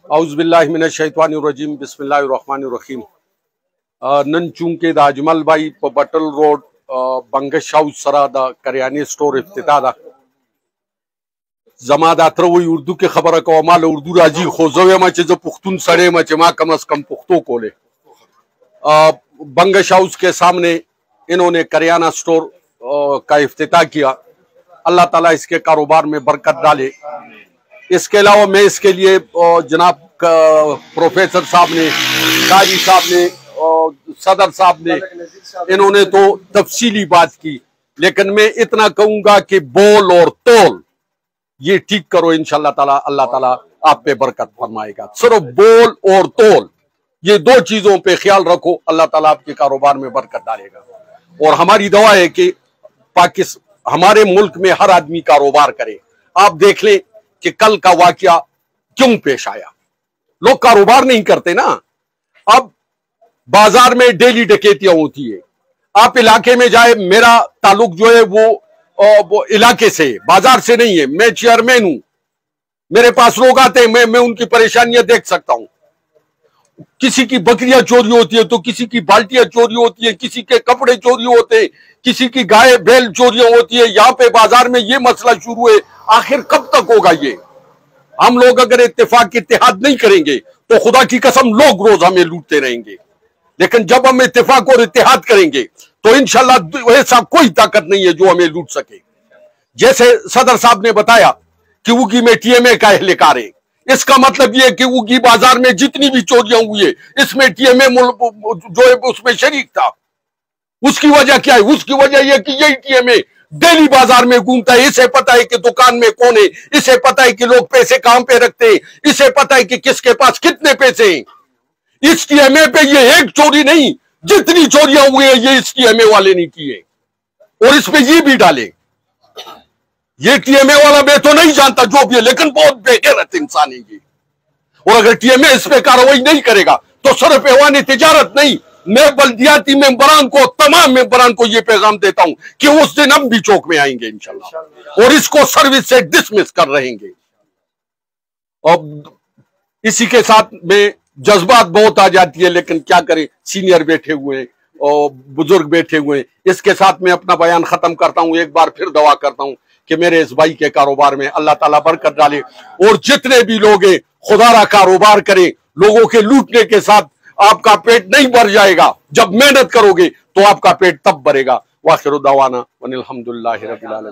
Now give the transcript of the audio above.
औज़ुबिल्लाहि मिनश्शैतानिर्रजीम बिस्मिल्लाहिर्रहमानिर्रहीम। नन चूंकि द अजमल भाई बटल रोड बंगश हाउस सरा द करियानी स्टोर इफ्तिताह दा जमा द अत्रवई उर्दू के खबर को माल उर्दू राजी खोजवे मचे जो पुख्तून सड़े मचे माँ कम अज कम पुख्तो कोले बंगश हाउस के सामने इन्होंने करियाना स्टोर का इफ्तिताह किया। अल्लाह ताला इसके कारोबार में बरकत डाले। इसके अलावा मैं इसके लिए जनाब प्रोफेसर साहब ने, काजी साहब ने, सदर साहब ने, इन्होंने तो तफसीली बात की, लेकिन मैं इतना कहूंगा कि बोल और तोल ये ठीक करो, इंशाअल्लाह ताला अल्लाह ताला आप पे बरकत फरमाएगा। सिर्फ बोल और तोल ये दो चीजों पे ख्याल रखो, अल्लाह ताला आपके कारोबार में बरकत डालेगा। और हमारी दुआ है कि हमारे मुल्क में हर आदमी कारोबार करे। आप देख लें कि कल का वाकया क्यों पेश आया, लोग कारोबार नहीं करते ना। अब बाजार में डेली डकैतियां होती है। आप इलाके में जाए, मेरा ताल्लुक जो है वो इलाके से, बाजार से नहीं है। मैं चेयरमैन हूं, मेरे पास लोग आते हैं, मैं उनकी परेशानियां देख सकता हूं। किसी की बकरियां चोरी होती है तो किसी की बाल्टियां चोरी होती है, किसी के कपड़े चोरी होते हैं, किसी की गाय बैल चोरियां होती है। यहां पे बाजार में ये मसला शुरू है, आखिर कब तक होगा ये? हम लोग अगर इत्तेफाक इत्तेहाद नहीं करेंगे तो खुदा की कसम लोग रोज हमें लूटते रहेंगे। लेकिन जब हम इत्तेफाक और इत्तेहाद करेंगे तो इंशाल्लाह ऐसा कोई ताकत नहीं है जो हमें लूट सके। जैसे सदर साहब ने बताया कि उगी में टीएमए का एहलकार है, इसका मतलब यह कि उगी बाजार में जितनी भी चोरियां हुई है इसमें टीएमए जो है उसमें शरीक था। उसकी वजह क्या है? उसकी वजह यह कि यही टीएमए डेली बाजार में घूमता है। इसे पता है कि दुकान में कौन है, इसे पता है कि लोग पैसे कहां पे रखते हैं, इसे पता है कि किसके पास कितने पैसे हैं। इस टीएमए पे ये एक चोरी नहीं, जितनी चोरियां हुई है ये इस टीएमए वाले ने की है। और इसमें ये भी डाले, ये टीएमए वाला मैं तो नहीं जानता जो भी है, लेकिन बहुत बेगैरत इंसान है ये। और अगर टीएमए इस पे कार्रवाई नहीं करेगा तो सिर्फ ऐवान तिजारत नहीं, मैं बल्दियाती मेंबरान को, तमाम मेंबरान को ये पैगाम देता हूं कि उस दिन हम भी चौक में आएंगे इंशाल्लाह और इसको सर्विस से डिसमिस कर रहेंगे। और इसी के साथ में जज्बात बहुत आ जाती है, लेकिन क्या करें, सीनियर बैठे हुए हैं और बुजुर्ग बैठे हुए हैं। इसके साथ मैं अपना बयान खत्म करता हूं। एक बार फिर दुआ करता हूं कि मेरे इस भाई के कारोबार में अल्लाह ताला बरकत डाले और जितने भी लोग हैं खुदारा कारोबार करें। लोगों के लूटने के साथ आपका पेट नहीं भर जाएगा, जब मेहनत करोगे तो आपका पेट तब भरेगा। वाखिर दावाना वनिल हम्दुलिल्लाहि रब्बिल आलमीन।